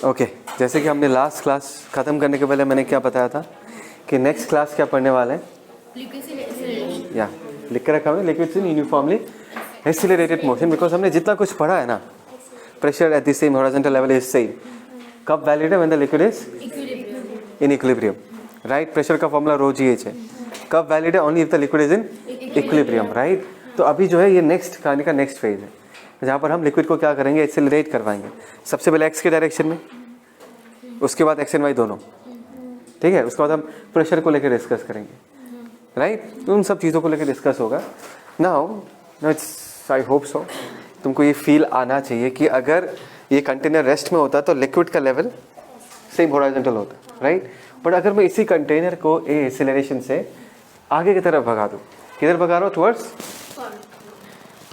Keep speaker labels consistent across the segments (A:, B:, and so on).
A: Okay, जैसे कि हमने लास्ट क्लास ख़त्म करने के पहले मैंने क्या बताया था कि नेक्स्ट क्लास क्या पढ़ने वाले हैं, या लिख के रखा हुआ liquids in uniformly accelerated motion. Because हमने जितना कुछ पढ़ा है ना, pressure at the same horizontal level is same, कब वैलिड है when the liquid is in equilibrium, right. Pressure का फॉर्मूला रो जी एच है। कब वैलिड है? Only if the liquid is in equilibrium, right. तो अभी जो है ये नेक्स्ट कहानी का नेक्स्ट फेज है, जहाँ पर हम लिक्विड को क्या करेंगे, एक्सेलरेट करवाएंगे। सबसे पहले एक्स के डायरेक्शन में, उसके बाद एक्स एंड वाई दोनों, ठीक है। उसके बाद हम प्रेशर को लेकर डिस्कस करेंगे, राइट। तो उन सब चीज़ों को लेकर डिस्कस होगा। Now it's I hope so तुमको ये फील आना चाहिए कि अगर ये कंटेनर रेस्ट में होता तो लिक्विड का लेवल सेम हॉरिजॉन्टल होता, राइट। बट अगर मैं इसी कंटेनर को ए एक्सेलरेशन से आगे की तरफ भगा दूँ, किधर भगा रहा हूँ?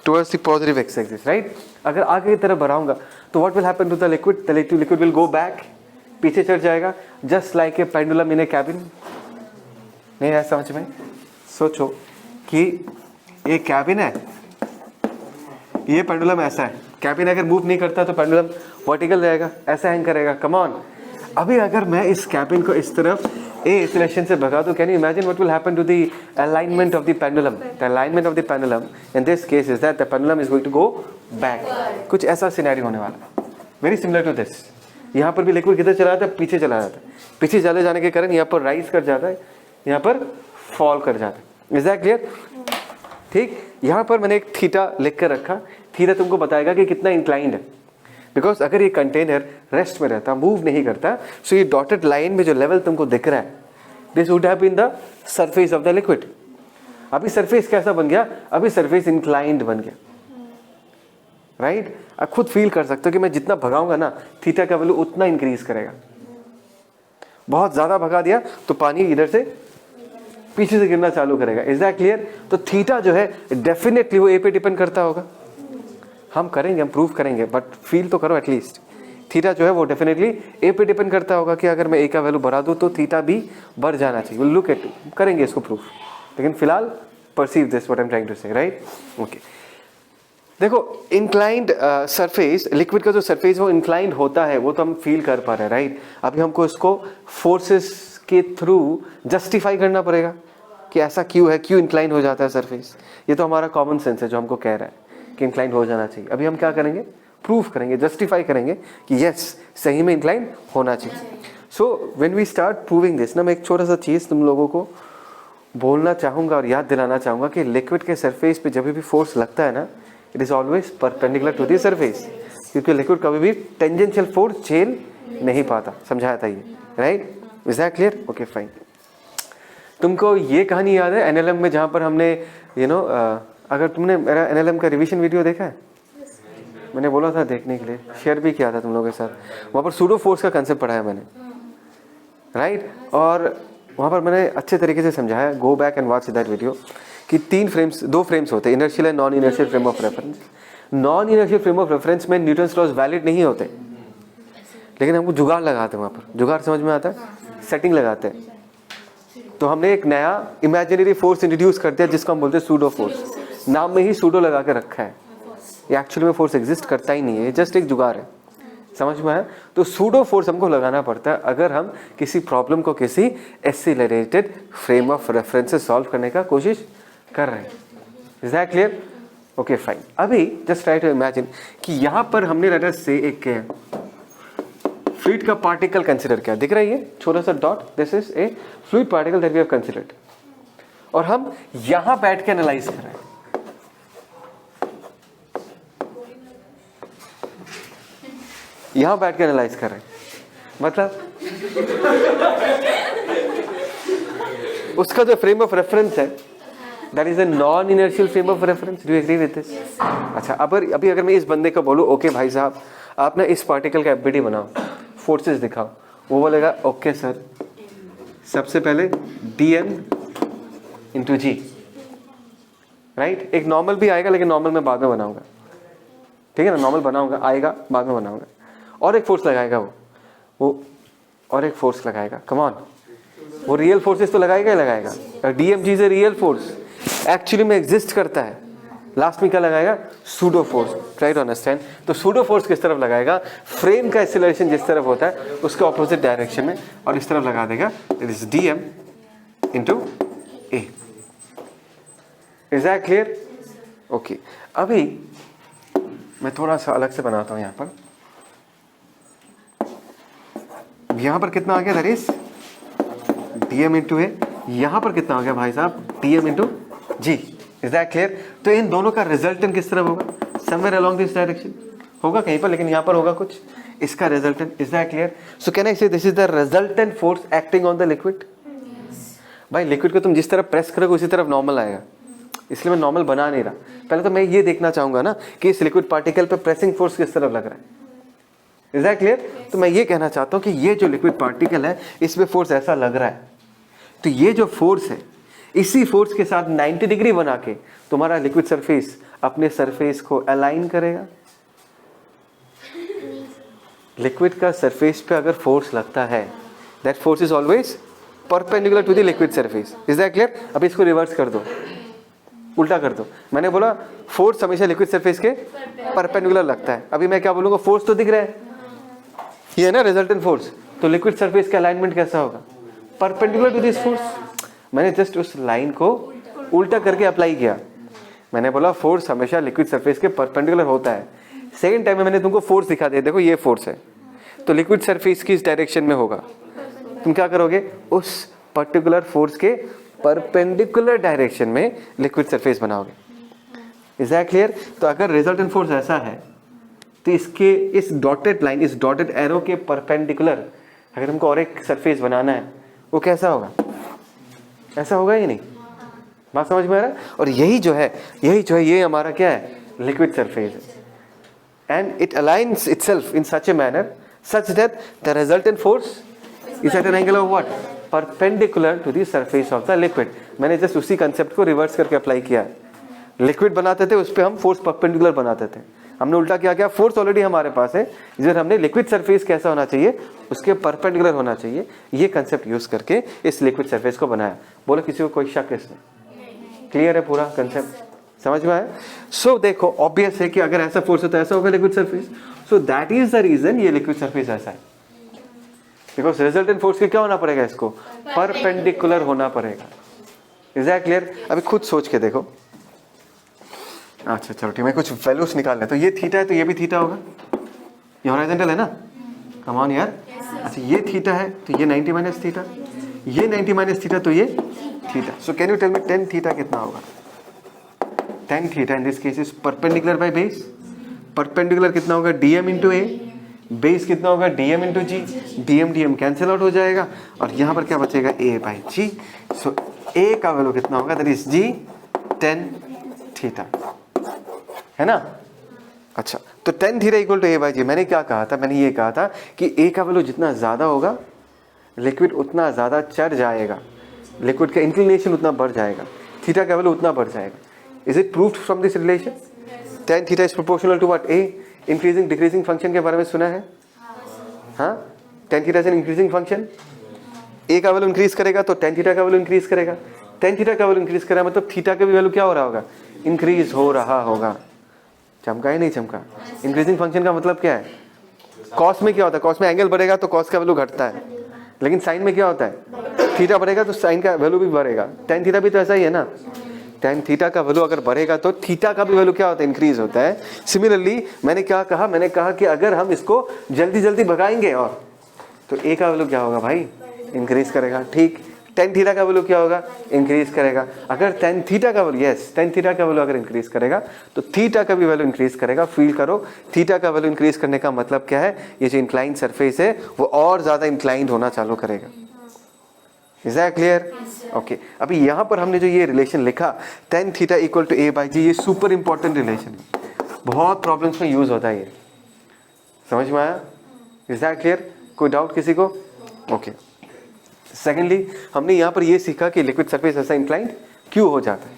A: Towards the positive x axis, right. अगर आगे की तरफ बढ़ाऊंगा तो what will happen to the liquid? The liquid will go back, पीछे चढ़ जाएगा, just like a pendulum in a cabin. नहीं आया समझ में? सोचो कि ये कैबिन है, ये पेंडुलम ऐसा है, कैबिन अगर मूव नहीं करता तो पेंडुलम वर्टिकल रहेगा, ऐसा हैंग करेगा। कम ऑन, अभी अगर मैं इस कैबिन को इस तरफ ए एक्सेलरेशन से भगा दूं, can you imagine what will happen to the alignment of the pendulum? The alignment of the pendulum in this case is that the pendulum is going to go back. कुछ ऐसा scenario होने वाला है, very similar to this. यहाँ पर भी liquid किधर चला जाता है? पीछे चला जाता है। पीछे चले जाने के कारण यहाँ पर राइज कर जाता है, यहाँ पर फॉल कर जाता है। Is that clear? ठीक, यहाँ पर मैंने एक थीटा लिख कर रखा। थीटा तुमको बताएगा कि कितना इंक्लाइंड है। बिकॉज अगर ये कंटेनर रेस्ट में रहता, मूव नहीं करता, सो ये डॉटेड लाइन में जो लेवल तुमको दिख रहा है, this would have been the surface of the liquid. अभी सरफेस कैसा बन गया? अभी सरफेस इंक्लाइंड बन गया, राइट। आप खुद फील कर सकते हो कि मैं जितना भगाऊंगा ना, थीटा का वैल्यू उतना इंक्रीज करेगा। बहुत ज्यादा भगा दिया तो पानी इधर से पीछे से गिरना चालू करेगा। Is that clear? तो थीटा जो है डेफिनेटली वो ए पे डिपेंड करता होगा। हम करेंगे, हम प्रूव करेंगे, बट फील तो करो एटलीस्ट। थीटा जो है वो डेफिनेटली ए पे डिपेंड करता होगा कि अगर मैं ए का वैल्यू बढ़ा दूं तो थीटा भी बढ़ जाना चाहिए। विल लुक एट, करेंगे इसको प्रूफ, लेकिन फिलहाल perceive this what I am trying to say, right. Okay, देखो इंक्लाइंड सरफेस, लिक्विड का जो सरफेस वो इंक्लाइंड होता है, वो तो हम फील कर पा रहे हैं, राइट। अभी हमको इसको फोर्सेस के थ्रू जस्टिफाई करना पड़ेगा कि ऐसा क्यों है, क्यों इंक्लाइन हो जाता है सरफेस। ये तो हमारा कॉमन सेंस है जो हमको कह रहा है कि इंक्लाइन हो जाना चाहिए। अभी हम क्या करेंगे? प्रूफ करेंगे, जस्टिफाई करेंगे कि यस सही में इंक्लाइन होना चाहिए। So when we start proving this ना, मैं एक छोटा सा चीज़ तुम लोगों को बोलना चाहूँगा और याद दिलाना चाहूँगा कि लिक्विड के सरफेस पे जब भी फोर्स लगता है ना, it is always perpendicular to the surface, क्योंकि लिक्विड कभी भी टेंजेंशियल फोर्स झेल नहीं पाता। समझाया था ये, right. Is that clear? Okay fine. तुमको ये कहानी याद है एनएलएम में, जहाँ पर हमने अगर तुमने मेरा एनएलएम का रिवीजन वीडियो देखा है, मैंने बोला था देखने के लिए, शेयर भी किया था तुम लोगों के साथ। वहाँ पर सूडो फोर्स का कंसेप्ट पढ़ाया मैंने, राइट। और वहाँ पर मैंने अच्छे तरीके से समझाया, go back and watch that video, कि दो फ्रेम्स होते हैं, inertial and non inertial frame of reference. Non inertial frame of reference में न्यूटन्स लॉज वैलिड नहीं होते, लेकिन हमको जुगाड़ लगाते हैं वहाँ पर। जुगाड़ समझ में आता है? सेटिंग लगाते हैं। तो हमने एक नया इमेजिनरी फोर्स इंट्रोड्यूस कर दिया जिसको हम बोलते हैं सूडो फोर्स। नाम में ही सूडो लगा के रखा है, ये एक्चुअली में फोर्स एग्जिस्ट करता ही नहीं है, जस्ट एक जुगाड़ है। समझ में आया? तो सूडो फोर्स हमको लगाना पड़ता है अगर हम किसी प्रॉब्लम को किसी एक्सीलरेटेड फ्रेम ऑफ रेफरेंस से सॉल्व करने का कोशिश कर रहे हैं। Is that clear? Okay fine. अभी जस्ट ट्राई टू इमेजिन कि यहाँ पर हमने लेटर से एक फ्लूइड का पार्टिकल कंसिडर किया। दिख रहा है ये छोटा सा dot? This is a fluid particle that we have considered, और हम यहां बैठ के एनालाइज कर रहे हैं। यहां बैठ के एनालाइज कर रहे हैं, मतलब उसका जो फ्रेम ऑफ रेफरेंस है that is a non inertial frame of reference. Do you agree with this? अच्छा, अभी अगर मैं इस बंदे को बोलूं, ओके भाई साहब आप ना इस पार्टिकल का एफबीडी बनाओ, फोर्सेस दिखाओ, वो बोलेगा ओके सर, सबसे पहले dn इंटू जी, राइट। एक नॉर्मल भी आएगा, लेकिन नॉर्मल मैं बाद में बनाऊंगा, ठीक है ना। नॉर्मल बनाऊंगा, आएगा बाद में बनाऊंगा, और एक फोर्स लगाएगा वो और एक फोर्स लगाएगा। कम ऑन, वो रियल फोर्सेस तो लगाएगा ही लगाएगा। DMG is a real force, actually में एग्जिस्ट करता है, लास्ट में क्या लगाएगा, pseudo force, try to understand. तो सूडो फोर्स किस तरफ लगाएगा, फ्रेम का एक्सीलरेशन जिस तरफ होता है उसके ऑपोजिट डायरेक्शन में, और इस तरफ लगा देगा, it is dm into A. Is that clear? Okay, अभी मैं थोड़ा सा अलग से बनाता हूं। यहां पर कितना आ गया, that is dm into a. यहां पर कितना हो गया भाई साहब, dm into g. Is that clear? तो इन दोनों का रिजल्टेंट किस तरफ होगा, समवेयर अलोंग दिस डायरेक्शन होगा कहीं पर, लेकिन यहां पर होगा कुछ, इसका resultant. Is that clear? So can I say this is the resultant force acting on the liquid. भाई लिक्विड को तुम जिस तरफ प्रेस करोगे उसी तरफ नॉर्मल आएगा, इसलिए मैं नॉर्मल बना नहीं रहा। पहले तो मैं ये देखना चाहूंगा ना कि इस लिक्विड पार्टिकल पे प्रेसिंग फोर्स किस तरफ लग रहा है। Is that clear? तो मैं ये कहना चाहता हूं कि ये जो लिक्विड पार्टिकल है इसमें फोर्स ऐसा लग रहा है, तो ये जो फोर्स है इसी फोर्स के साथ 90 डिग्री बना के तुम्हारा लिक्विड सरफेस अपने सरफेस को अलाइन करेगा। लिक्विड का सरफेस पे अगर फोर्स लगता है, that force is always perpendicular to the liquid surface. Is that clear? अब इसको रिवर्स कर दो, उल्टा कर दो। मैंने बोला फोर्स हमेशा लिक्विड सरफेस के परपेंडिकुलर लगता है, अभी मैं क्या बोलूंगा, फोर्स तो दिख रहा है, ये है ना रिजल्टेंट फोर्स, तो लिक्विड सरफेस का अलाइनमेंट कैसा होगा, परपेंडिकुलर टू दिस फोर्स। मैंने जस्ट उस लाइन को उल्टा करके अप्लाई किया। मैंने बोला फोर्स हमेशा लिक्विड सरफेस के परपेंडिकुलर होता है। सेकंड टाइम में मैंने तुमको फोर्स दिखा दिया, देखो ये फोर्स है, तो लिक्विड सरफेस की इस डायरेक्शन में होगा। तुम क्या करोगे, उस पर्टिकुलर फोर्स के परपेंडिकुलर डायरेक्शन में लिक्विड सरफेस बनाओगे। Is that clear? तो अगर रिजल्टेंट फोर्स ऐसा है तो इसके इस डॉटेड लाइन, इस डॉटेड एरो के परपेंडिकुलर अगर हमको और एक सरफेस बनाना है, वो कैसा होगा, ऐसा होगा ही नहीं। बात समझ में आ रहा है? और यही जो है ये हमारा क्या है, लिक्विड सरफेस है, and it aligns itself in such a manner such that the resultant force is at an angle of what, perpendicular to the surface of the liquid. मैंने जस्ट उसी कंसेप्ट को रिवर्स करके apply किया है। Liquid बनाते थे उस पर हम फोर्स परपेंडिकुलर बनाते थे, हमने उल्टा क्या किया, फोर्स ऑलरेडी हमारे पास है, जिधर हमने लिक्विड सरफेस कैसा होना चाहिए, उसके परपेंडिकुलर होना चाहिए। ये कंसेप्ट यूज करके इस लिक्विड सरफेस को बनाया। बोलो किसी को कोई शक इसमें? क्लियर है पूरा कंसेप्ट, समझ में आया? सो देखो ऑब्वियस है कि अगर ऐसा फोर्स होता है ऐसा होगा liquid surface. So that is the reason ये लिक्विड सरफेस ऐसा है, बिकॉज रिजल्टेंट फोर्स के क्या होना पड़ेगा, इसको परपेंडिकुलर होना पड़ेगा। Is that clear? अभी खुद सोच के देखो। अच्छा चलो ठीक है, कुछ वैल्यूज निकाल लें। तो ये थीटा है तो ये भी थीटा होगा, ये हॉरिजॉन्टल है ना, कम ऑन यार। अच्छा ये थीटा है तो ये 90 माइनस थीटा, ये 90 माइनस थीटा तो ये theta. So can you tell me tan theta कितना होगा? tan theta in this case is perpendicular by base. Perpendicular कितना होगा, dm इंटू ए। बेस कितना होगा, dm into g. dm dm cancel out हो जाएगा और यहाँ पर क्या बचेगा, a by g. So a का वैल्यू कितना होगा, that is g tan theta, है ना। अच्छा तो tan theta equal to a by जी। मैंने क्या कहा था, मैंने ये कहा था कि a का वैल्यू जितना ज़्यादा होगा लिक्विड उतना ज़्यादा चढ़ जाएगा, लिक्विड का इंक्लिनेशन उतना बढ़ जाएगा, थीटा का वैल्यू उतना बढ़ जाएगा। Is it proved from this relation? tan theta is proportional to what, a। Increasing decreasing function के बारे में सुना है? हाँ, tan theta is an increasing function. a का वैल्यू इंक्रीज करेगा तो tan थीटा का वैल्यू इंक्रीज करेगा, tan थीटा का वैल्यू इंक्रीज करेगा मतलब थीटा का भी वैल्यू क्या हो रहा होगा, इंक्रीज हो रहा होगा। चमका ही नहीं चमका? इंक्रीजिंग फंक्शन का मतलब क्या है, कॉस में क्या होता है, कॉस में एंगल बढ़ेगा तो कॉस का वैल्यू घटता है, लेकिन साइन में क्या होता है, थीटा बढ़ेगा तो साइन का वैल्यू भी बढ़ेगा। tan थीटा भी तो ऐसा ही है ना, tan थीटा का वैल्यू अगर बढ़ेगा तो थीटा का भी वैल्यू क्या होता है, इंक्रीज होता है। सिमिलरली मैंने क्या कहा, मैंने कहा कि अगर हम इसको जल्दी जल्दी भगाएंगे और तो a का वैल्यू क्या होगा भाई, इंक्रीज करेगा। ठीक, tan थीटा का वैल्यू क्या होगा, इंक्रीज करेगा। अगर tan थीटा का वैल्यू, यस tan थीटा का वैल्यू अगर इंक्रीज करेगा तो थीटा का भी वैल्यू इंक्रीज करेगा। फील करो, थीटा का वैल्यू इंक्रीज करने का मतलब क्या है, ये जो इंक्लाइंड सरफेस है वो और ज्यादा इंक्लाइंड होना चालू करेगा। Is that clear? ओके, अभी यहाँ पर हमने जो ये रिलेशन लिखा tan theta equal to a by g, ये सुपर इंपॉर्टेंट रिलेशन है, बहुत प्रॉब्लम्स में यूज होता है ये, समझ में आया? Is that clear? कोई डाउट किसी को? ओके। सेकेंडली हमने यहाँ पर ये सीखा कि लिक्विड सरफेस ऐसा इंक्लाइंड क्यों हो जाता है,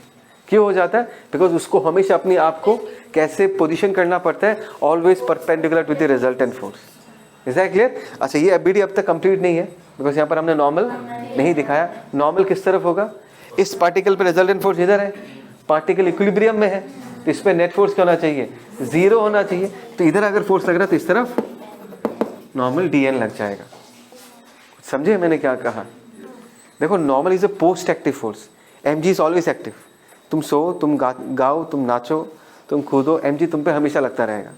A: क्यों हो जाता है, बिकॉज उसको हमेशा अपने आप को कैसे पोजीशन करना पड़ता है, always perpendicular to the resultant force. Is that clear? अच्छा ये एबीडी अब तक कंप्लीट नहीं है, बिकॉज यहाँ पर हमने नॉर्मल नहीं दिखाया। नॉर्मल किस तरफ होगा, इस पार्टिकल पर रिजल्टेंट फोर्स इधर है, पार्टिकल इक्विलिब्रियम में है, तो इस पर नेट फोर्स क्या होना चाहिए, 0 होना चाहिए। तो इधर अगर फोर्स लग रहा है तो इस तरफ नॉर्मल dn लग जाएगा। समझे मैंने क्या कहा? देखो normal is a post active force, mg is always active. तुम सो, तुम गाओ, तुम नाचो, तुम कूदो, mg तुम पे हमेशा लगता रहेगा।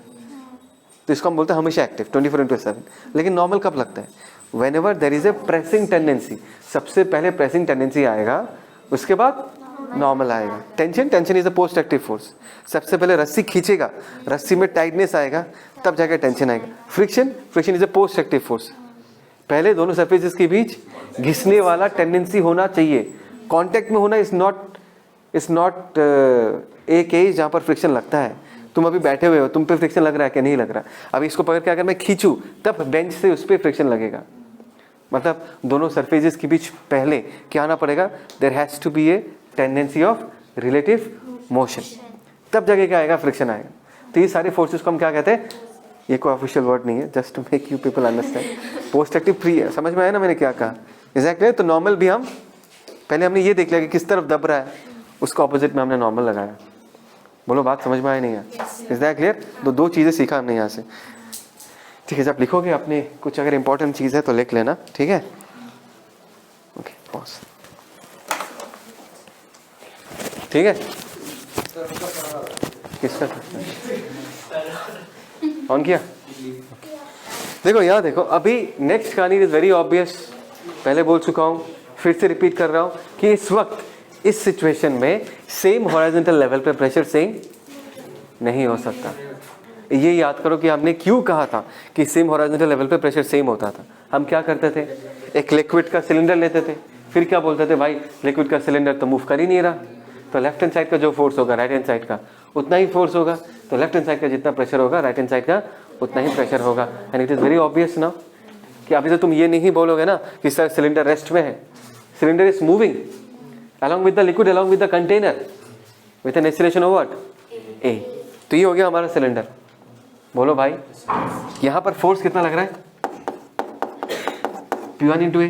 A: तो इसको हम बोलते हैं हमेशा एक्टिव 24/7। लेकिन नॉर्मल कब लगता है? When ever there is a pressing tendency. सबसे पहले प्रेसिंग टेंडेंसी आएगा, उसके बाद नॉर्मल आएगा। Tension is a post active force. सबसे पहले रस्सी खींचेगा, रस्सी में टाइटनेस आएगा, तब जाकर टेंशन आएगा। Friction is a post active force. पहले दोनों सरफेसेस के बीच घिसने वाला टेंडेंसी होना चाहिए। कांटेक्ट में होना इज नॉट एक केस जहां पर फ्रिक्शन लगता है। तुम अभी बैठे हुए हो, तुम पे फ्रिक्शन लग रहा है कि नहीं लग रहा? अभी इसको पकड़ के अगर मैं खींचूं तब बेंच से उस पर फ्रिक्शन लगेगा। मतलब दोनों सरफेसेस के बीच पहले क्या आना पड़ेगा, there has to be a tendency of relative motion, तब जाके क्या आएगा, फ्रिक्शन आएगा। तो ये सारे फोर्सेस को हम क्या कहते हैं? ये कोई ऑफिशियल वर्ड नहीं है, just to make you people understand. Post active free है, समझ में आया ना मैंने क्या कहा? एग्जैक्टली। तो नॉर्मल भी हम पहले हमने ये देख लिया कि किस तरफ दब रहा है, उसका ऑपोजिट में हमने नॉर्मल लगाया। बोलो बात समझ में आया नहीं है? Is that clear? तो दो चीज़ें सीखा हमने यहाँ से। ठीक है, जब लिखोगे अपने कुछ अगर इंपॉर्टेंट चीज़ है तो लिख लेना, ठीक है? Okay, pause. ठीक है, किसका ऑन किया? देखो यहाँ देखो, अभी नेक्स्ट कहानी इज वेरी ऑब्वियस, पहले बोल चुका हूँ, फिर से रिपीट कर रहा हूँ कि इस वक्त इस सिचुएशन में सेम हॉरिजॉन्टल लेवल पे प्रेशर सेम नहीं हो सकता। ये याद करो कि हमने क्यों कहा था कि सेम हॉरिजॉन्टल लेवल पे प्रेशर सेम होता था। हम क्या करते थे, एक लिक्विड का सिलेंडर लेते थे, फिर क्या बोलते थे, भाई लिक्विड का सिलेंडर तो मूव कर ही नहीं रहा, तो लेफ्ट हैंड साइड का जो फोर्स होगा राइट हैंड साइड का उतना ही फोर्स होगा, तो लेफ्ट हैंड साइड का जितना प्रेशर होगा राइट हैंड साइड का उतना ही प्रेशर होगा। And it is very obvious ना कि अभी तो तुम ये नहीं बोलोगे ना कि सर सिलेंडर रेस्ट में है, cylinder is moving along with the liquid, along with the container, with an acceleration of what? A। तो ये हो गया हमारा सिलेंडर। बोलो भाई, यहाँ पर फोर्स कितना लग रहा है? P1 into A।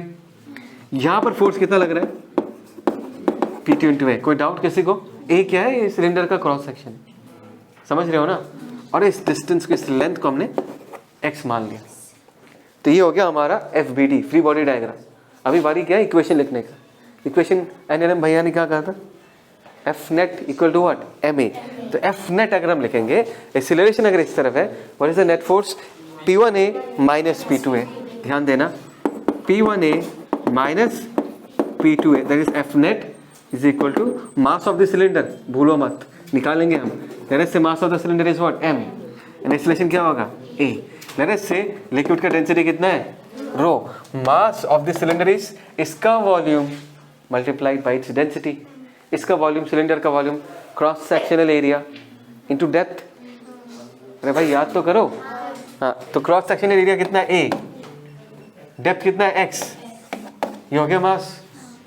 A: यहाँ पर फोर्स कितना लग रहा है? P2 into A। कोई डाउट किसी को? A क्या है? ये सिलेंडर का क्रॉस सेक्शन, समझ रहे हो ना? और इस डिस्टेंस को, इस लेंथ को हमने x मान लिया। तो ये हो गया हमारा FBD, फ्री बॉडी डायग्राम। अभी बारी क्या है, इक्वेशन लिखने का। इक्वेशन NLM भैया ने क्या कहा था? F net equal to what? ma। तो F net अगर हम लिखेंगे, एक्सीलरेशन अगर इस तरफ है, what is the net force? P1A minus P2A। ध्यान देना, P1A minus P2A, that is F net is equal to mass of the cylinder. भूलो मत, निकालेंगे हम। Let us say mass of the cylinder is what? m। And acceleration क्या होगा? a। Late us से liquid का डेंसिटी कितना है? Rho. Mass of the cylinder is इसका volume multiplied by its density. इसका वॉल्यूम, सिलेंडर का volume, cross sectional area into depth. अरे भाई याद तो करो। हाँ, तो क्रॉस सेक्शनल एरिया कितना है? a, डेप्थ कितना है? x। ये हो गया मास।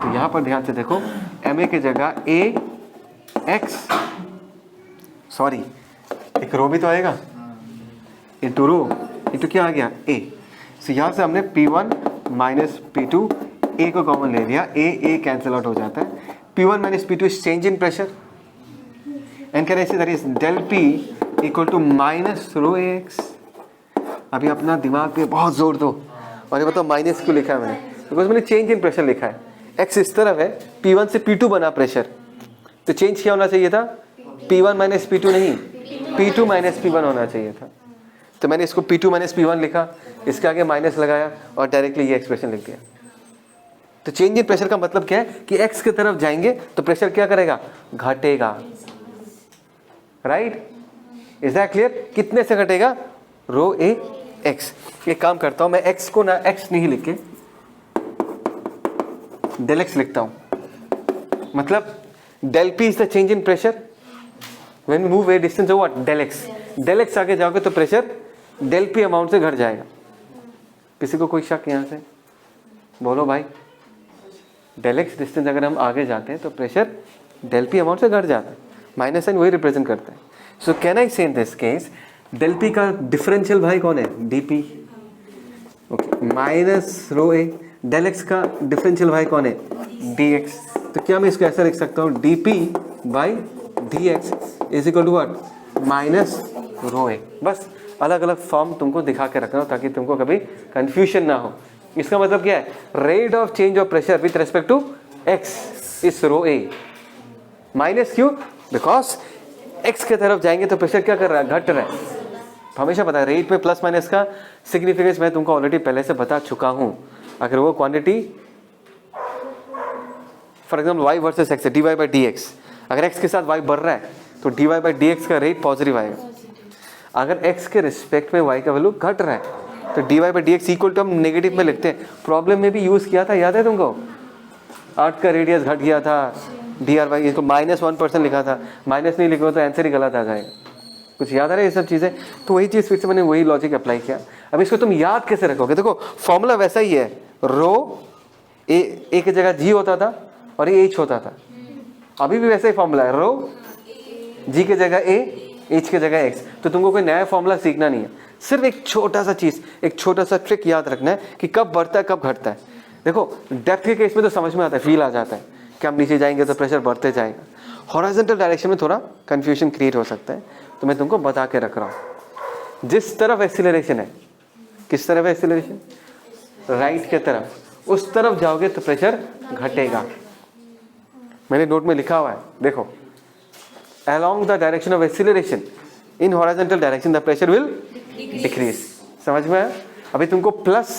A: तो यहाँ पर ध्यान से देखो, ma की जगह a x, सॉरी एक रो भी तो आएगा, इंटू रो इंटू क्या आ गया? a। सो यहाँ से हमने P1 माइनस P2, a को कॉमन ले लिया, a कैंसिल आउट हो जाता है। P1 minus P2 is change in pressure, and can I say that is del P equal to minus rho ax। अभी अपना दिमाग पे बहुत जोर दो और ये बताओ माइनस क्यों लिखा है मैंने? बिकॉज मैंने चेंज इन प्रेशर लिखा है। x इस तरफ है, P1 से P2 बना प्रेशर, तो चेंज क्या होना चाहिए था? P1 माइनस P2 नहीं, P2 माइनस P1 होना चाहिए था। तो मैंने इसको P2 माइनस P1 लिखा, इसके आगे माइनस लगाया और डायरेक्टली ये एक्सप्रेशन लिख दिया। तो चेंज इन प्रेशर का मतलब क्या है कि x की तरफ जाएंगे तो प्रेशर क्या करेगा? घटेगा। राइट? Is that clear? कितने से घटेगा? रो a x। एक काम करता हूं मैं, x को ना x नहीं लिख के डेल x लिखता हूं। मतलब del p is the change in pressure when we move a distance of what? Del x। Del x आगे जाओगे तो प्रेशर डेल p अमाउंट से घट जाएगा। किसी को कोई शक यहाँ से? बोलो भाई, डेल x डिस्टेंस अगर हम आगे जाते हैं तो प्रेशर डेल p अमाउंट से घट जाता है, माइनस साइन वही रिप्रेजेंट करता है। सो can I say in this case del p का डिफरेंशियल भाई कौन है? dp। Okay, minus rho a। Del x का डिफरेंशियल भाई कौन है? dx। तो क्या मैं इसको ऐसा लिख सकता हूँ? dp by dx is equal to what, minus rho a. बस अलग अलग फॉर्म तुमको दिखा के रखना ताकि तुमको कभी कंफ्यूजन ना हो। इसका मतलब क्या है, rate of change of pressure with respect to x is rho a. माइनस क्यों, बिकॉज एक्स के तरफ जाएंगे तो प्रेशर क्या कर रहा है, घट रहा है। हमेशा पता है रेट में प्लस माइनस का सिग्निफिकेंस मैं तुमको ऑलरेडी पहले से बता चुका हूं। अगर वो quantity for example y versus x है, d y by d x, अगर एक्स के साथ वाई बढ़ रहा है तो d y by d x का रेट पॉजिटिव आएगा। अगर एक्स के रिस्पेक्ट में वाई का वैल्यू घट रहा है तो d y by d x equal to हम नेगेटिव में लिखते हैं। प्रॉब्लम में भी यूज किया था, याद है तुमको, आर्ट का रेडियस घट गया था, डी आर वाई इसको -1% लिखा था, माइनस नहीं लिखो तो आंसर ही गलत आ जाएगा। कुछ याद आ रहा है ये सब चीज़ें, तो वही चीज़ फिर से मैंने वही लॉजिक अप्लाई किया। अब इसको तुम याद कैसे रखोगे, देखो फॉर्मूला वैसा ही है, रो ए की जगह जी होता था और ये एच होता था, अभी भी वैसा ही फॉर्मूला है, रो जी की जगह ए, एच की जगह एक्स। तो तुमको कोई नया फॉर्मूला सीखना नहीं है, सिर्फ एक छोटा सा चीज़, एक छोटा सा ट्रिक याद रखना है कि कब बढ़ता है कब घटता है। देखो डेप्थ के केस में तो समझ में आता है, फील आ जाता है कि हम नीचे जाएंगे तो प्रेशर बढ़ते जाएगा। हॉरिजॉन्टल डायरेक्शन में थोड़ा कंफ्यूजन क्रिएट हो सकता है, तो मैं तुमको बता के रख रहा हूँ। जिस तरफ एक्सीलरेशन है, किस तरफ है एक्सीलरेशन, राइट के तरफ, उस तरफ जाओगे तो प्रेशर घटेगा। मैंने नोट में लिखा हुआ है, देखो, along the direction of acceleration in horizontal direction the pressure will decrease। समझ में आया? अभी तुमको प्लस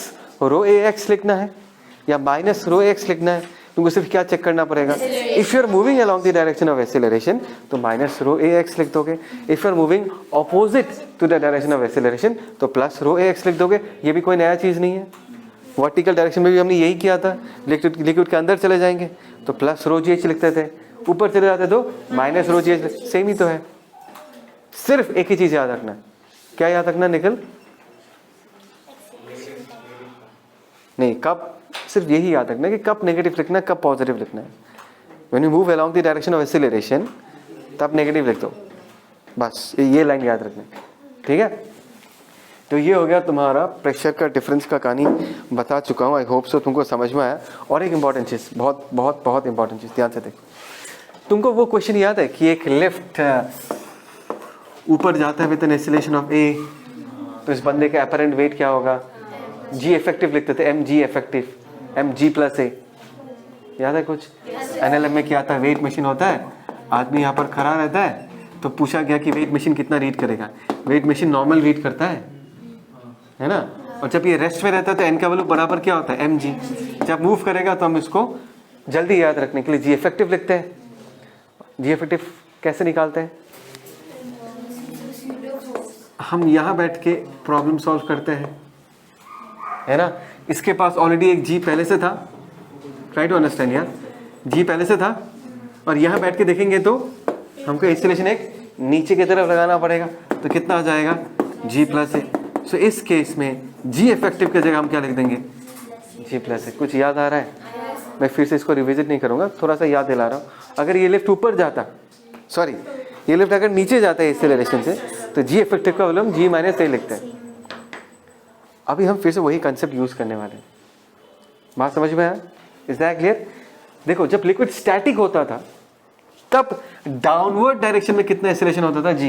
A: रो ए एक्स लिखना है या माइनस रो एक्स लिखना है, तुमको सिर्फ क्या चेक करना पड़ेगा, if you are moving along the direction of acceleration तो माइनस रो ए एक्स लिख दोगे, if you are moving opposite to the direction of acceleration तो प्लस रो ए एक्स लिख दोगे। ये भी कोई नया चीज़ नहीं है, वर्टिकल डायरेक्शन में भी हमने यही किया था। लिक्विड के अंदर चले जाएंगे तो प्लस रो जी एच लिखते थे, ऊपर चले जाते तो minus rho g h, same ही तो है। सिर्फ एक ही चीज याद रखना, क्या याद रखना निखिल, नहीं कब, सिर्फ यही याद रखना कि कब नेगेटिव लिखना है कब पॉजिटिव लिखना है। When you move along the direction of acceleration तब नेगेटिव लिख दो, बस ये लाइन याद रखना, ठीक है। तो ये हो गया तुम्हारा प्रेशर का डिफरेंस का कहानी बता चुका हूँ। आई होप सो तुमको समझ में आया। और एक इंपॉर्टेंट चीज़, बहुत बहुत बहुत इंपॉर्टेंट चीज़, ध्यान से देखो। तुमको वो क्वेश्चन याद है कि एक लिफ्ट ऊपर जाता है विद एन एक्सीलरेशन ऑफ ए, तो इस बंदे का अपरेंट वेट क्या होगा, जी इफेक्टिव लिखते थे, m g effective, m g plus a, याद है कुछ। एनएलएम में क्या आता है, वेट मशीन होता है, आदमी यहाँ पर खड़ा रहता है, तो पूछा गया कि वेट मशीन कितना रीड करेगा, वेट मशीन नॉर्मल रीड करता है ना, और जब ये रेस्ट में रहता है तो एन का वैल्यू बराबर क्या होता है, एम जी। जब मूव करेगा तो हम इसको जल्दी याद रखने के लिए जी इफेक्टिव लिखते हैं। जी इफेक्टिव कैसे निकालते हैं, हम यहाँ बैठ के प्रॉब्लम सॉल्व करते हैं, है ना। इसके पास ऑलरेडी एक जी पहले से था, ट्राई टू अंडरस्टैंड यार, जी पहले से था, और यहाँ बैठ के देखेंगे तो हमको एक्सीलरेशन एक नीचे की तरफ लगाना पड़ेगा, तो कितना आ जाएगा, जी प्लस ए। सो इस केस में जी इफेक्टिव की जगह हम क्या लिख देंगे, जी प्लस ए। कुछ याद आ रहा है, मैं फिर से इसको रिविजिट नहीं करूँगा, थोड़ा सा याद दिला रहा हूँ। अगर ये लिफ्ट ऊपर जाता, सॉरी ये लिफ्ट अगर नीचे जाता है एक्सीलरेशन से, तो जी इफेक्टिव का वैल्यू हम जी माइनस ए लिखते हैं। अभी हम फिर से वही कंसेप्ट यूज करने वाले हैं, बात समझ में आया, इज दैट क्लियर। देखो जब लिक्विड स्टैटिक होता था तब डाउनवर्ड डायरेक्शन में कितना एक्सीलरेशन होता था, जी,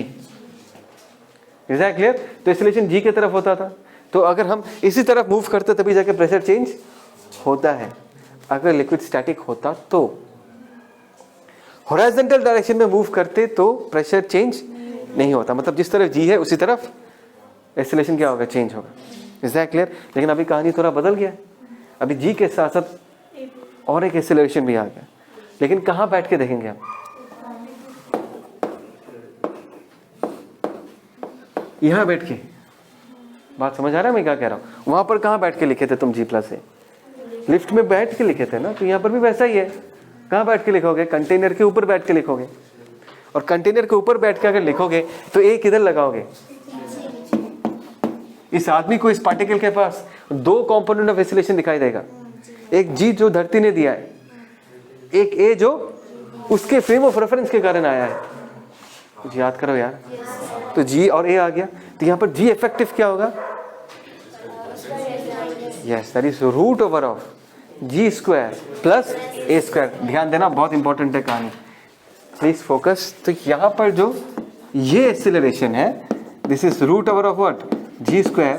A: इज दैट क्लियर। तो एक्सीलरेशन जी की तरफ होता था, तो अगर हम इसी तरफ मूव करते तभी जाके प्रेशर चेंज होता है। अगर लिक्विड स्टैटिक होता तो हॉरिजॉन्टल डायरेक्शन में मूव करते तो प्रेशर चेंज नहीं होता, मतलब जिस तरफ जी है उसी तरफ एक्सीलरेशन क्या होगा, चेंज होगा। Is that clear. लेकिन अभी कहानी थोड़ा बदल गया, अभी जी के साथ साथ और एक एक्सीलरेशन भी आ गया, लेकिन कहाँ बैठ के देखेंगे हम, यहाँ बैठ के। बात समझ आ रहा है मैं क्या कह रहा हूँ। वहां पर कहाँ बैठ के लिखे थे तुम जी प्लस ए, लिफ्ट में बैठ के लिखे थे ना, तो यहाँ पर भी वैसा ही है। कहाँ बैठ के लिखोगे, कंटेनर के ऊपर बैठ के लिखोगे, और कंटेनर के ऊपर बैठ के अगर लिखोगे तो ए किधर लगाओगे, इस आदमी को, इस पार्टिकल के पास दो कंपोनेंट ऑफ एक्सीलरेशन दिखाई देगा, एक जी जो धरती ने दिया है, एक ए जो उसके फ्रेम ऑफ रेफरेंस के कारण आया है। कुछ याद करो यार, तो जी और ए आ गया, तो यहाँ पर जी इफेक्टिव क्या होगा, yes that is root over of g square plus a square. ध्यान देना बहुत इंपॉर्टेंट है कहानी, प्लीज फोकस। तो यहाँ पर जो ये एक्सेलरेशन है, this is root over of what, g square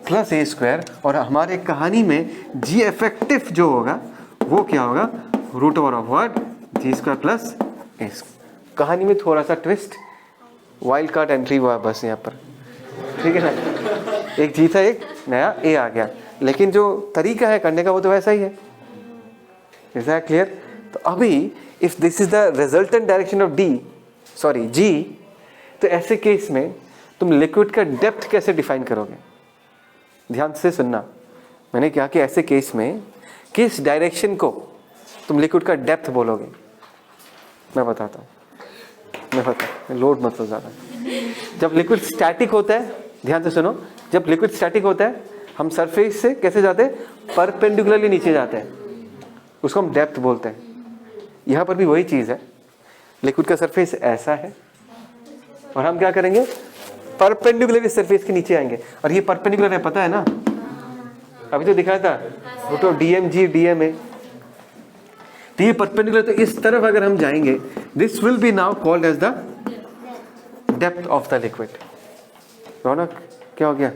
A: plus a square, और हमारे कहानी में जी इफेक्टिव जो होगा वो क्या होगा, root over of what, g square plus a square. कहानी में थोड़ा सा ट्विस्ट, वाइल्ड कार्ड एंट्री हुआ बस यहाँ पर, ठीक है ना, एक जी था, एक नया ए आ गया, लेकिन जो तरीका है करने का वो तो वैसा ही है। Is that clear? तो अभी if this is the resultant direction of d, sorry g, तो ऐसे केस में तुम लिक्विड का डेप्थ कैसे डिफाइन करोगे? ध्यान से सुनना, मैंने क्या कि ऐसे केस में किस डायरेक्शन को तुम लिक्विड का डेप्थ बोलोगे? मैं बताता हूँ, लोड मत लो ज़्यादा। जब लिक्विड स्टैटिक होता है, ध्यान से सुनो, जब लिक्विड स्टैटिक होता है हम सरफेस से कैसे जाते हैं, परपेंडिकुलरली नीचे जाते हैं, उसको हम डेप्थ बोलते हैं। यहाँ पर भी वही चीज़ है, लिक्विड का सरफेस ऐसा है और हम क्या करेंगे, परपेंडिकुलर इस सरफेस के नीचे आएंगे, और ये परपेंडिकुलर है, पता है ना, अभी तो दिखाया था root of dm g dm a, तो ये परपेंडिकुलर, तो इस तरफ अगर हम जाएंगे, this will be now called as the depth of the liquid. Raunak क्या हो गया,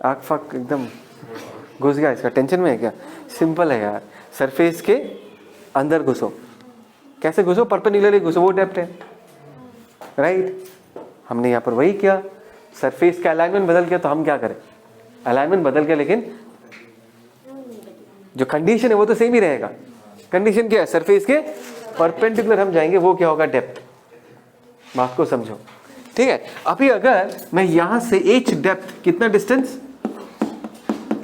A: आँख फाक एकदम घुस गया, इसका टेंशन में है क्या? सिंपल है यार, सरफेस के अंदर घुसो, कैसे घुसो, परपेंडिकुलरली घुसो, वो डेप्थ है, राइट? हमने यहाँ पर वही किया, सरफेस का अलाइनमेंट बदल गया, तो हम क्या करें, अलाइनमेंट बदल गया लेकिन जो कंडीशन है वो तो सेम ही रहेगा। कंडीशन क्या है, सरफेस के परपेंडिकुलर हम जाएंगे, वो क्या होगा, डेप्थ। बात को समझो, ठीक है? अभी अगर मैं यहां से h डेप्थ, कितना डिस्टेंस,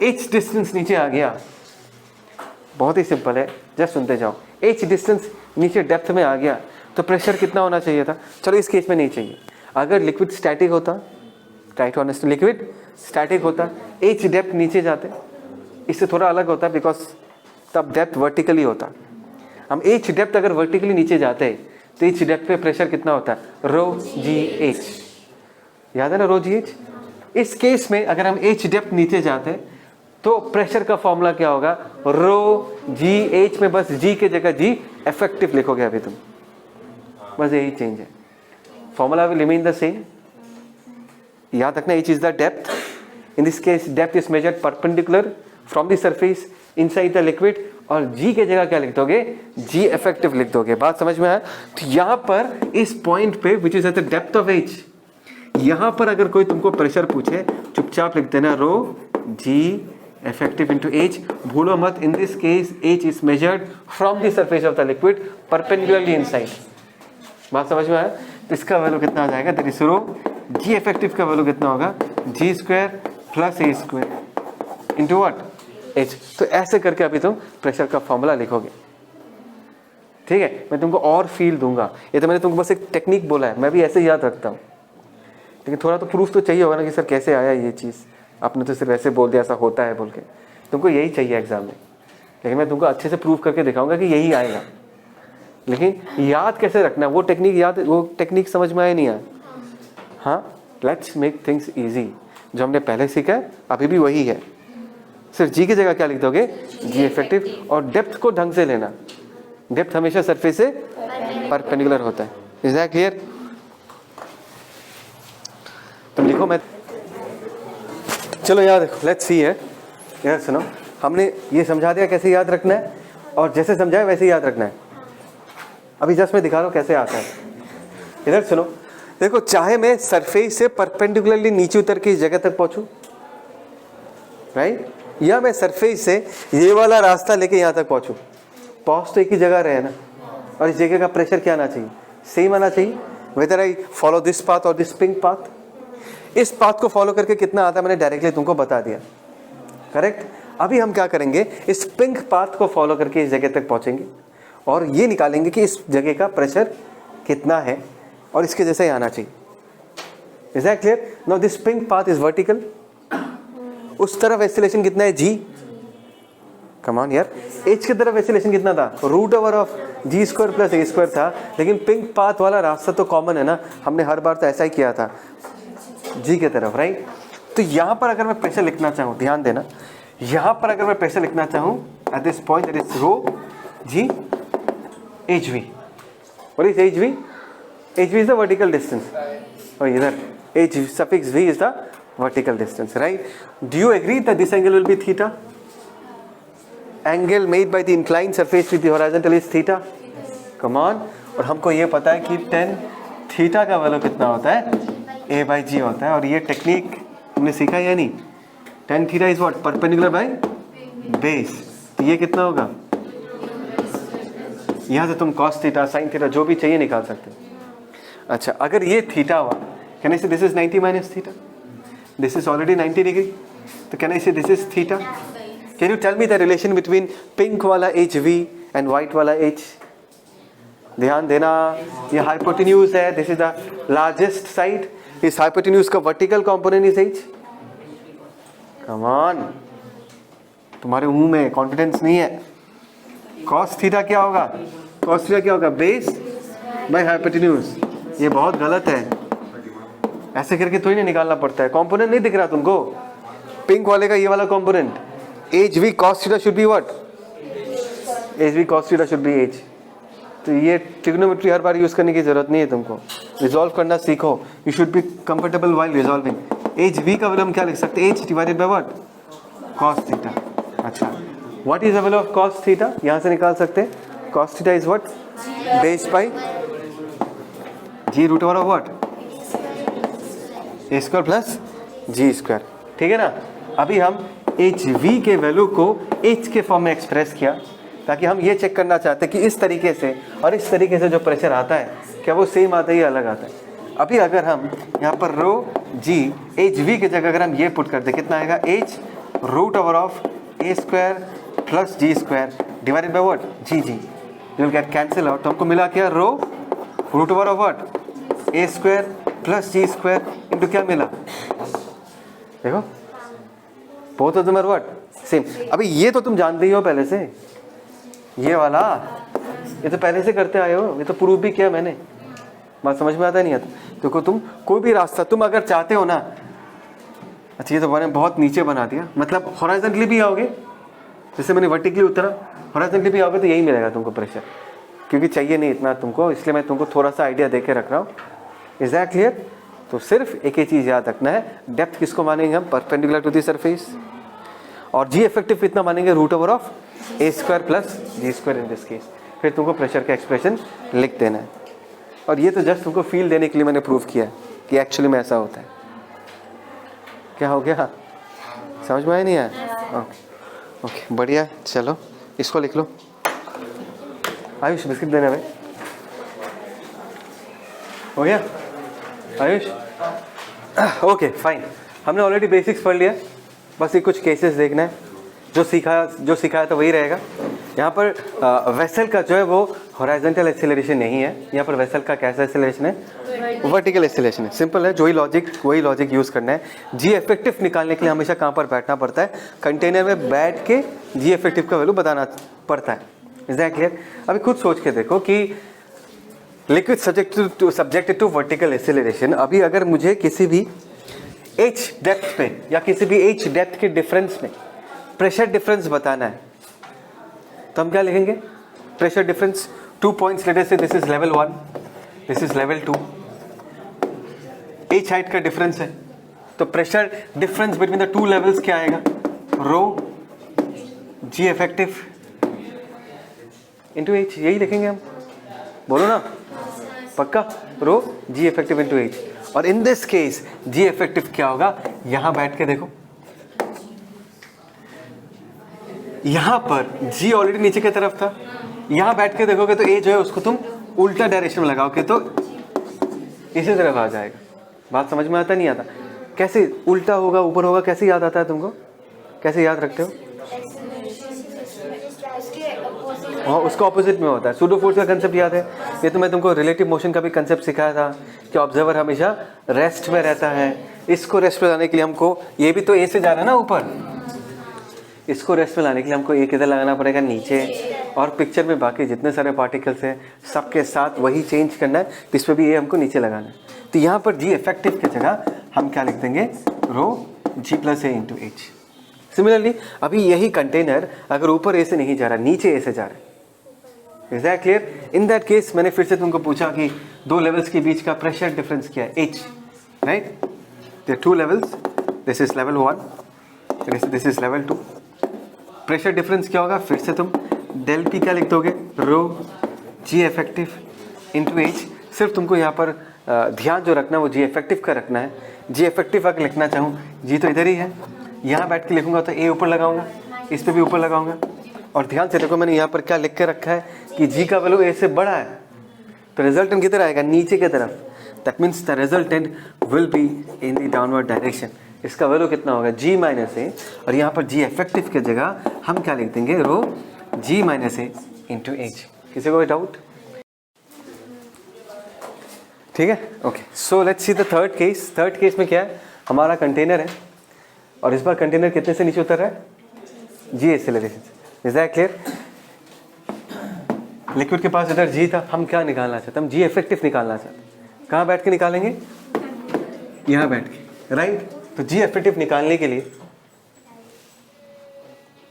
A: h डिस्टेंस नीचे आ गया, बहुत ही सिंपल है, जस्ट सुनते जाओ, h डिस्टेंस नीचे डेप्थ में आ गया, तो प्रेशर कितना होना चाहिए था? चलो इस केस में नहीं चाहिए, अगर लिक्विड स्टैटिक होता, टाइट ऑनेस्ट लिक्विड स्टैटिक होता, h डेप्थ नीचे जाते, इससे थोड़ा अलग होता है बिकॉज तब डेप्थ वर्टिकली होता। हम h डेप्थ अगर वर्टिकली नीचे जाते हैं तो h डेप्थ पे प्रेशर कितना होता है, रो जी एच, याद है ना, रो जी एच। इस केस में अगर हम h डेप्थ नीचे जाते तो प्रेशर का फॉर्मूला क्या होगा, रो जी एच में बस g के जगह g इफेक्टिव लिखोगे अभी तुम, बस यही चेंज है, formula will remain the same. याद रखना, h is the depth, in this case depth is measured perpendicular from the surface inside the liquid, और g के जगह क्या लिख दोगे, g इफेक्टिव लिख दोगे। बात समझ में आया? तो यहाँ पर इस पॉइंट पे which is at the depth of h, यहाँ पर अगर कोई तुमको प्रेशर पूछे, चुपचाप लिख देना रो g इफेक्टिव इनटू h, भूलो मत, इन this case h is measured from the surface of the liquid perpendicularly inside. बात समझ में आया? तो इसका वैल्यू कितना आ जाएगा, that is rho g effective का वैल्यू कितना होगा, g square plus a square into what, h। तो ऐसे करके अभी तुम प्रेशर का फॉर्मूला लिखोगे, ठीक है? मैं तुमको और फील दूंगा, ये तो मैंने तुमको बस एक टेक्निक बोला है, मैं भी ऐसे ही याद रखता हूँ, लेकिन थोड़ा तो प्रूफ तो चाहिए होगा ना कि सर कैसे आया ये चीज़, आपने तो सिर्फ ऐसे बोल दिया ऐसा होता है बोल के, तुमको यही चाहिए एग्जाम में, लेकिन मैं तुमको अच्छे से प्रूफ करके दिखाऊंगा कि यही आएगा। लेकिन याद कैसे रखना, वो टेक्निक समझ में आया नहीं आया? हाँ, लेट्स मेक थिंग्स ईजी, जो हमने पहले सीखा है अभी भी वही है, सिर्फ जी की जगह क्या लिख दोगे, जी इफेक्टिव, और डेप्थ को ढंग से लेना, डेप्थ हमेशा सरफेस से परपेंडिकुलर होता है। Is that clear? तुम लिखो, मैं चलो याद रखो, लेट्स सी है यार, सुनो, हमने ये समझा दिया कैसे याद रखना है, और जैसे समझाया वैसे ही याद रखना है। अभी जस्ट मैं दिखा रहा हूँ कैसे आता है, इधर सुनो, देखो, चाहे मैं सरफेस से परपेंडिकुलरली नीचे उतर के इस जगह तक पहुंचूं, राइट, या मैं सरफेस से ये वाला रास्ता लेके यहाँ तक पहुंचूं, पहुंच तो एक ही जगह रहे ना, और इस जगह का प्रेशर क्या आना चाहिए, सेम आना चाहिए, whether I follow this path और दिस पिंक पाथ। इस पाथ को फॉलो करके कितना आता है मैंने डायरेक्टली तुमको बता दिया, करेक्ट? अभी हम क्या करेंगे, इस पिंक पाथ को फॉलो करके इस जगह तक पहुंचेंगे और ये निकालेंगे कि इस जगह का प्रेशर कितना है और इसके जैसे ही आना चाहिए। Is that clear? Now this pink path is vertical, उस तरफ एक्सीलरेशन कितना है, जी, कम ऑन यार, एच की तरफ एक्सीलरेशन कितना था, root over of g square plus a square था, लेकिन पिंक पाथ वाला रास्ता तो कॉमन है ना, हमने हर बार तो ऐसा ही किया था, जी की तरफ, राइट? तो यहाँ पर अगर मैं प्रेशर लिखना चाहूँ, ध्यान देना, यहाँ पर अगर मैं प्रेशर लिखना चाहूँ at this point, that is rho g h v, What is hv? hv is the vertical distance. और इधर h suffix v is the vertical distance, right? Do you agree that this angle will be theta? Angle made by the inclined surface with the horizontal is theta. Come on. और हमको ये पता है कि tan theta का value कितना होता है, a by g होता है. और ये टेक्निक तुमने सीखा या नहीं? tan theta is what? Perpendicular by base. तो ये कितना होगा? यहाँ से तुम cos थीटा, sin थीटा जो भी चाहिए निकाल सकते हो. अच्छा, अगर ये थीटा हुआ, can I say this is 90 minus theta? This is already 90 degree. तो can I say this is theta? Can you tell me the relation between pink वाला एच वी एंड व्हाइट वाला एच? ध्यान देना, ये hypotenuse है. This is the largest side. इस hypotenuse का vertical component is h. Come on, तुम्हारे मुंह में कॉन्फिडेंस नहीं है. cos थीटा क्या होगा? cos थीटा क्या होगा? Base by hypotenuse. ये बहुत गलत है. ऐसे करके तो ही नहीं निकालना पड़ता है. कंपोनेंट नहीं दिख रहा तुमको? पिंक वाले का ये वाला component H we cos theta should be what? H we cos theta should be H. तो ये ट्रिग्नोमेट्री हर बार यूज करने की जरूरत नहीं है तुमको. रिजॉल्व करना सीखो. You should be comfortable while resolving. H v का वैल्यू हम क्या लिख सकते हैं? H divided by what? cos theta. अच्छा, what is the value of cos theta? यहाँ से निकाल सकते हैं. cos theta is what? Base by g root over of what? A square plus g square. ठीक है ना. अभी हम एच वी के वैल्यू को एच के फॉर्म में एक्सप्रेस किया ताकि हम ये चेक करना चाहते हैं कि इस तरीके से और इस तरीके से जो प्रेशर आता है क्या वो सेम आता है या अलग आता है. अभी अगर हम यहाँ पर रो जी एच वी की जगह अगर हम ये पुट कर दे, कितना आएगा? H root over of a square plus g square divided by what? G g. You will get cancel out. तो हमको मिला क्या? Rho root over of what? A square plus g square into क्या मिला? देखो, both of them are what? Same. अभी ये तो तुम जानते ही हो पहले से. ये वाला ये तो पहले से करते आए हो. ये तो प्रूव भी किया मैंने. बात समझ में आता नहीं आता? देखो, तुम कोई भी रास्ता तुम अगर चाहते हो ना. अच्छा, ये तो मैंने बहुत नीचे बना दिया. मतलब हॉरिजॉन्टली भी आओगे, जैसे मैंने वर्टिकली उतरा, हॉरिजॉन्टली भी आओगे तो यही मिलेगा तुमको प्रेशर. क्योंकि चाहिए नहीं इतना तुमको, इसलिए मैं तुमको थोड़ा सा आइडिया देके रख रहा हूँ. Is that clear? तो सिर्फ एक ही चीज़ याद रखना है. डेप्थ किसको मानेंगे हम? Perpendicular to the surface. और जी इफेक्टिव कितना मानेंगे? Root over of a square plus g square in this case. फिर तुमको प्रेशर का एक्सप्रेशन लिख देना है. और ये तो जस्ट तुमको फील देने के लिए मैंने प्रूव किया है कि एक्चुअली में ऐसा होता है. क्या हो गया? समझ में आया नहीं आया? ओके ओके, बढ़िया. चलो इसको लिख लो. आयुष बिस्किट देना भाई. हो गया आयुष? Okay fine. हमने ऑलरेडी बेसिक्स पढ़ लिया. बस ये कुछ केसेस देखना है. जो सिखाया था वही रहेगा. यहाँ पर वेसल का जो है वो हॉरिजॉन्टल एक्सेलरेशन नहीं है. यहाँ पर वेसल का कैसा एक्सेलरेशन है? वर्टिकल एक्सेलरेशन है. सिंपल है. वही लॉजिक यूज़ करना है. जी इफेक्टिव निकालने के लिए हमेशा कहाँ पर बैठना पड़ता है? कंटेनर में बैठ के जी इफेक्टिव का वैल्यू बताना पड़ता है. Is that clear? अभी खुद सोच के देखो कि liquid subjected to vertical acceleration. अभी अगर मुझे किसी भी एच डेप्थ पे या किसी भी एच डेप्थ के डिफरेंस में प्रेशर डिफरेंस बताना है तो हम क्या लिखेंगे? प्रेशर डिफरेंस 2 पॉइंट्स लेटर से. This is level 1, this is level 2. H height का डिफरेंस है तो pressure difference between the two levels क्या आएगा? Rho g effective into h. यही लिखेंगे हम. बोलो ना, पक्का? Rho g effective into h. और in this case g effective क्या होगा? यहां बैठ के देखो, यहां पर जी ऑलरेडी नीचे की तरफ था. यहां बैठ के देखोगे तो ए जो है उसको तुम उल्टा डायरेक्शन में लगाओगे तो इसी तरफ आ जाएगा. बात समझ में आता नहीं आता? कैसे उल्टा होगा ऊपर होगा? कैसे याद आता है तुमको? कैसे याद रखते हो? हाँ, उसका ऑपोजिट में होता है. सूडो फोर्स का कंसेप्ट याद है? ये तो मैं तुमको रिलेटिव मोशन का भी कंसेप्ट सिखाया था कि ऑब्जर्वर हमेशा रेस्ट में रहता है. इसको रेस्ट में लाने के लिए हमको, ये भी तो ए से जा रहा है ना ऊपर, इसको रेस्ट में लाने के लिए हमको एक इधर लगाना पड़ेगा नीचे. और पिक्चर में बाकी जितने सारे पार्टिकल्स हैं सबके साथ वही चेंज करना है. इस पर भी ये हमको नीचे लगाना है. तो यहाँ पर जी इफेक्टिव की जगह हम क्या लिख देंगे? रो जी प्लस ए इंटू एच. सिमिलरली अभी यही कंटेनर अगर ऊपर ए से नहीं जा रहा, नीचे ए से जा रहा है, is that clear? In that case मैंने फिर से तुमको पूछा कि दो लेवल्स के बीच का प्रेशर डिफरेंस क्या है, H, right? There two levels, this is level 1, this is level 2. Pressure difference क्या होगा? फिर से तुम डेल पी क्या लिख दोगे? रो जी इफेक्टिव इंटू H. सिर्फ तुमको यहाँ पर ध्यान जो रखना है वो जी इफेक्टिव का रखना है. जी इफेक्टिव अगर लिखना चाहूँ, जी तो इधर ही है, यहाँ बैठ के लिखूंगा तो ए ऊपर लगाऊंगा, इस पे भी ऊपर लगाऊंगा. और ध्यान से देखो मैंने यहाँ पर क्या लिख के रखा है कि जी का वैल्यू ए से बड़ा है, तो रिजल्टेंट किधर आएगा? नीचे की तरफ. That means the resultant will be in the downward direction. इसका वैल्यू कितना होगा? जी माइनस ए. और यहाँ पर जी इफेक्टिव की जगह हम क्या लिख देंगे? रो जी माइनस ए इंटू एच. किसी को कोई डाउट? ठीक है, okay. So let's see the third case. Third case में क्या है? हमारा कंटेनर है और इस बार कंटेनर कितने से नीचे उतर रहा है? G acceleration. Is that clear? Liquid के पास इधर जी था, हम क्या निकालना चाहते हैं? हम जी इफेक्टिव निकालना चाहते हैं. कहाँ बैठ के निकालेंगे? यहाँ बैठ के, राइट? तो जी इफेक्टिव निकालने के लिए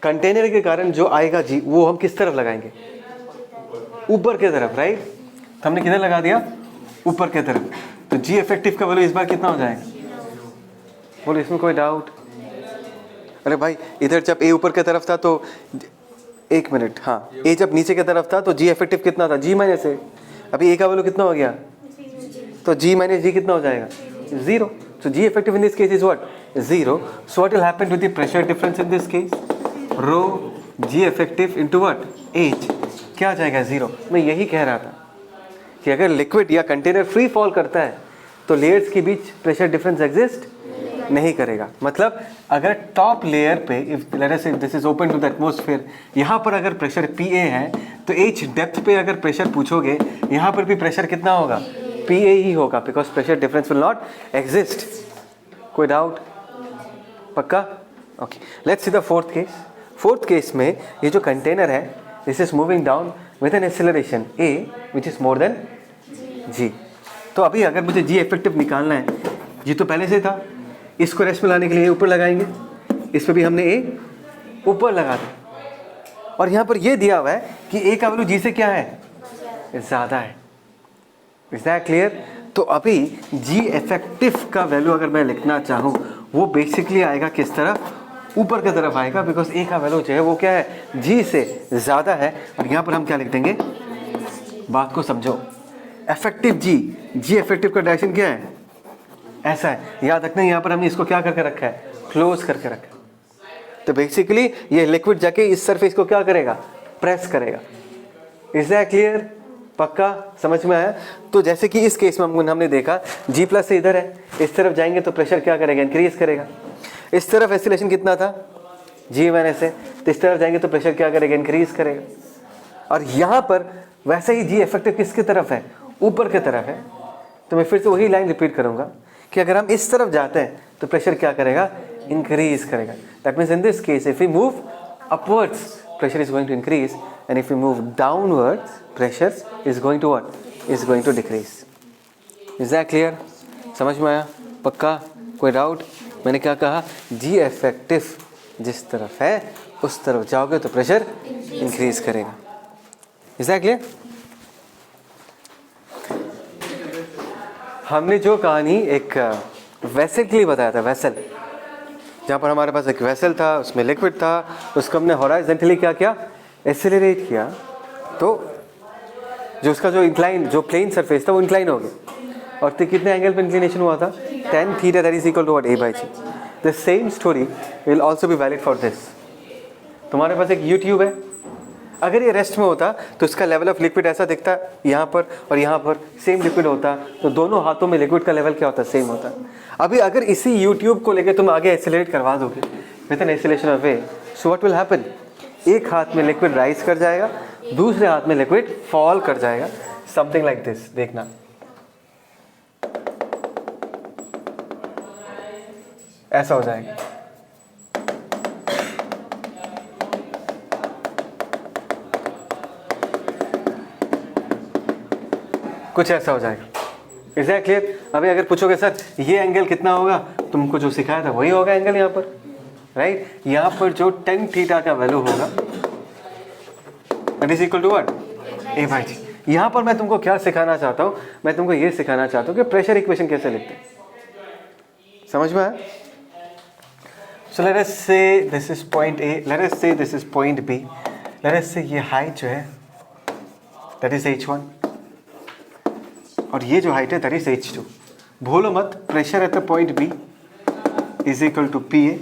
A: कंटेनर के कारण जो आएगा जी, वो हम किस तरफ लगाएंगे? ऊपर की तरफ, राइट? तो हमने किधर लगा दिया? ऊपर की तरफ. तो जी इफेक्टिव का वैल्यू इस बार कितना हो जाएगा? बोलो, इसमें कोई डाउट? अरे भाई, इधर जब ए ऊपर की तरफ था तो एक मिनट, हाँ, ए जब नीचे की तरफ था तो जी इफेक्टिव कितना था? जी माइनस ए. अभी ए का वैल्यू कितना हो गया? तो जी माइनस जी कितना हो जाएगा? 0. So G effective in this case is what? 0. So what will happen to the pressure difference in this case? Rho G effective into what? H. क्या आ जाएगा? 0. मैं यही कह रहा था कि अगर लिक्विड या कंटेनर फ्री फॉल करता है तो लेयर्स के बीच प्रेशर डिफरेंस एग्जिस्ट नहीं करेगा. मतलब अगर टॉप लेयर पे, if let us say this is open to the atmosphere, यहाँ पर अगर प्रेशर PA है तो H डेप्थ पे अगर प्रेशर पूछोगे, यहाँ पर भी प्रेशर कितना होगा? PA ही होगा, because pressure difference will not exist. कोई डाउट? पक्का? Okay. Let's see the fourth case. Fourth case में ये जो कंटेनर है, this is moving down with an acceleration A which is more than G. तो अभी अगर मुझे G इफेक्टिव निकालना है, G तो पहले से था, इसको रेस्ट में लाने के लिए ऊपर लगाएंगे, इस पर भी हमने A ऊपर लगा दिया. और यहाँ पर ये दिया हुआ है कि A का वैल्यू G से क्या है? ज़्यादा है. Is that clear? तो अभी G इफेक्टिव का वैल्यू अगर मैं लिखना चाहूँ, वो बेसिकली आएगा किस तरफ? ऊपर की तरफ आएगा, बिकॉज A का वैल्यू जो है वो क्या है? G से ज़्यादा है. और यहाँ पर हम क्या लिख देंगे? बात को समझो. इफेक्टिव G इफेक्टिव का डायरेक्शन क्या है? ऐसा है. याद रखना, यहाँ पर हमने इसको क्या करके रखा है? क्लोज करके रखा है. तो बेसिकली ये लिक्विड जाके इस सरफेस को क्या करेगा? प्रेस करेगा. Is that clear? पक्का समझ में आया? तो जैसे कि इस केस में हमने देखा G प्लस से इधर है, इस तरफ जाएंगे तो प्रेशर क्या करेगा? इंक्रीज करेगा. इस तरफ एक्सीलरेशन कितना था? G माइनस से, तो इस तरफ जाएंगे तो प्रेशर क्या करेगा? इंक्रीज करेगा. और यहाँ पर वैसे ही G इफेक्टिव किसकी तरफ है? ऊपर की तरफ है. तो मैं फिर से वही लाइन रिपीट करूँगा कि अगर हम इस तरफ जाते हैं तो प्रेशर क्या करेगा? इंक्रीज करेगा. That means in this case if we move upwards, pressure is going to increase, and if we move downwards, pressure is going to what? Is going to decrease. Is that clear? समझ में आया? पक्का? कोई doubt? मैंने क्या कहा? G effective जिस तरफ है उस तरफ जाओगे तो प्रेशर इंक्रीज करेगा. Is that clear? हमने जो कहानी एक वेसल के लिए बताया था, वेसल, जहाँ पर हमारे पास एक वेसल था, उसमें लिक्विड था, उसको हमने हॉराइजॉन्टली क्या किया? एक्सेलरेट किया. तो जो उसका जो इंक्लाइन, जो प्लेन सरफेस था वो इंक्लाइन हो गया. और तो कितने एंगल पे इंक्लिनेशन हुआ था? tan theta, that is equal to what? A/G. The same story will also be valid for this. तुम्हारे पास एक U-ट्यूब है, अगर ये रेस्ट में होता तो इसका लेवल ऑफ लिक्विड ऐसा दिखता, यहाँ पर और यहाँ पर सेम लिक्विड होता, तो दोनों हाथों में लिक्विड का लेवल क्या होता? सेम होता. अभी अगर इसी यूट्यूब को लेकर तुम आगे एक्सेलरेट करवा दोगे with an acceleration of A, so what will happen? एक हाथ में लिक्विड राइज कर जाएगा, दूसरे हाथ में लिक्विड फॉल कर जाएगा. Something like this. देखना, ऐसा हो जाएगा. कुछ ऐसा हो जाएगा. Is that clear? अभी अगर पूछोगे सर ये एंगल कितना होगा, तुमको जो सिखाया था वही होगा एंगल यहाँ पर, राइट? यहाँ पर जो tan थीटा का वैल्यू होगा that is equal to what? A by g. यहाँ पर मैं तुमको क्या सिखाना चाहता हूँ, मैं तुमको ये सिखाना चाहता हूँ कि प्रेशर इक्वेशन कैसे लिखते हैं, समझ में आया? So let us say this is point A, let us say this is point B, let us say ये हाइट जो है that is H1 और ये जो हाइट है that is H2। भूलो मत, pressure at the point B is equal to PA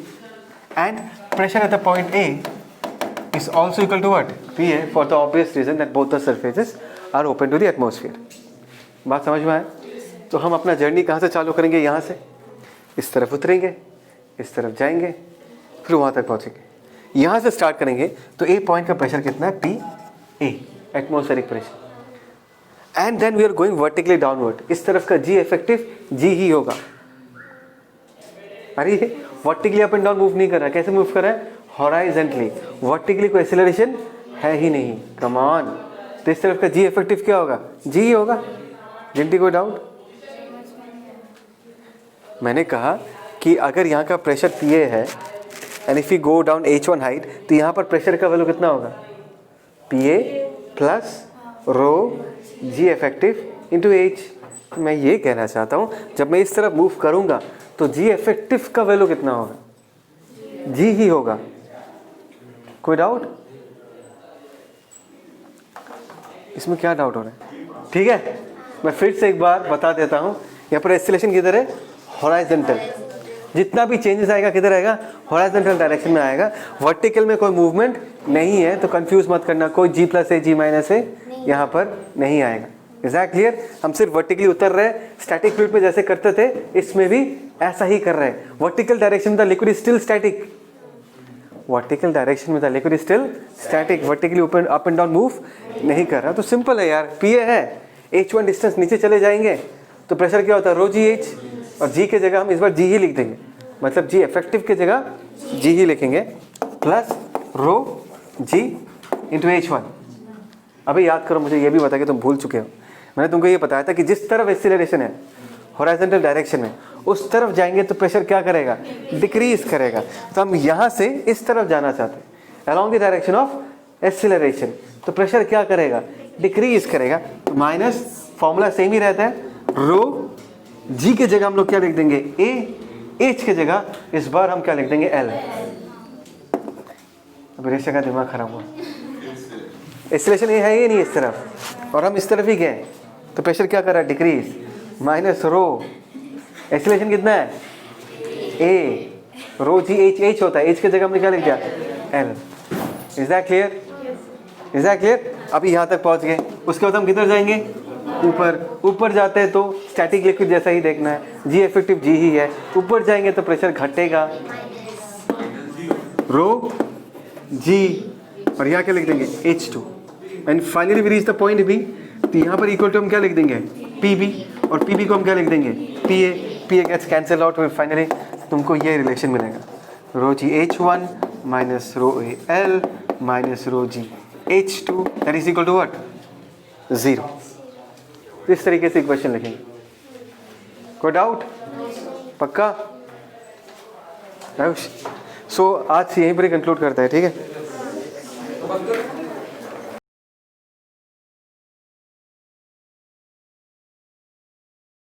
A: and pressure at the point A is also equal to what? PA, for the obvious reason that both the surfaces are open to the atmosphere। बात समझ में आए? तो हम अपना journey कहाँ से चालू करेंगे? यहाँ से इस तरफ उतरेंगे, इस तरफ जाएंगे, फिर वहाँ तक पहुँचेंगे। यहाँ से स्टार्ट करेंगे तो ए पॉइंट का प्रेशर कितना है? P A, atmospheric pressure. And then we are going vertically downward. इस तरफ का जी इफेक्टिव जी ही होगा। अरे vertically up and down move नहीं कर रहा, कैसे मूव कर रहा है? हॉराइजेंटली। वर्टिकली कोई एक्सेलरेशन है ही नहीं, कम ऑन। तो इस तरफ का जी इफेक्टिव क्या होगा? जी ही होगा। जिंटी कोई डाउट? मैंने कहा कि अगर यहाँ का प्रेशर पी ए है and if you go down H1 height, तो यहाँ पर प्रेशर का वैल्यू कितना होगा? P A plus rho g effective into h. मैं ये कहना चाहता हूँ जब मैं इस तरफ मूव करूँगा तो जी इफेक्टिव का वैल्यू कितना होगा? जी ही होगा। कोई डाउट? इसमें क्या डाउट हो रहा है? ठीक है, मैं फिर से एक बार बता देता हूँ। यहाँ पर एक्सेलरेशन किधर है? हॉराइजेंटल। जितना भी चेंजेस आएगा किधर आएगा? हॉराइजेंटल डायरेक्शन में आएगा। वर्टिकल में कोई मूवमेंट नहीं है, तो कंफ्यूज मत करना, कोई जी प्लस ए जी माइनस ए यहाँ पर नहीं आएगा। Is that clear? हम सिर्फ वर्टिकली उतर रहे हैं, स्टैटिक फ्लूइड पे जैसे करते थे इसमें भी ऐसा ही कर रहे हैं। वर्टिकल डायरेक्शन में the liquid is still static, vertical direction में the liquid is still static, vertically open up and down move नहीं कर रहा। तो सिंपल है यार, पी ए है, H1 डिस्टेंस नीचे चले जाएंगे तो प्रेशर क्या होता है? रो जी एच, और जी के जगह हम इस बार जी ही लिख देंगे, मतलब जी इफेक्टिव के जगह जी ही लिखेंगे, प्लस रो जी इंटू H1। अभी याद करो, मुझे ये भी बता कि तुम भूल चुके हो। मैंने तुमको ये बताया था कि जिस तरफ एक्सीलरेशन है हॉराइजॉन्टल डायरेक्शन में, उस तरफ जाएंगे तो प्रेशर क्या करेगा? डिक्रीज करेगा। तो हम यहाँ से इस तरफ जाना चाहते हैं, along the direction of acceleration, तो प्रेशर क्या करेगा? डिक्रीज करेगा। माइनस, फॉर्मूला सेम ही रहता है, रो जी के जगह हम लोग क्या लिख देंगे? ए, एच के जगह इस बार हम क्या लिख देंगे? एल। अब रेशा का दिमाग खराब हुआ। एक्सीलरेशन ये है ही नहीं इस तरफ, और हम इस तरफ ही गए, तो प्रेशर क्या कर रहा है? डिक्रीज। माइनस रो, एक्सीलरेशन कितना है? ए, रो जी एच, एच होता है, एच के जगह हमने क्या लिख दिया? L. Is that clear? Is that clear? अभी यहाँ तक पहुँच गए, उसके बाद हम किधर जाएंगे? ऊपर। ऊपर जाते हैं तो स्टैटिक लिक्विड जैसा ही देखना है, जी इफेक्टिव जी ही है। ऊपर जाएंगे तो प्रेशर घटेगा, रो जी, और यहाँ क्या लिख देंगे? H2। And finally we reach the point B, तो यहाँ पर इक्वल टू हम क्या लिख देंगे? PB, और PB को हम क्या लिख देंगे? PA। PA gets cancel out, और फाइनली तुमको ये रिलेशन मिलेगा, rho G H1 minus rho A L minus rho G H2 that is equal to what? 0। इस तरीके से इक्वेशन लिखेंगे। कोई डाउट? पक्का? सो आज यहीं पर ही कंक्लूड करता है, ठीक है?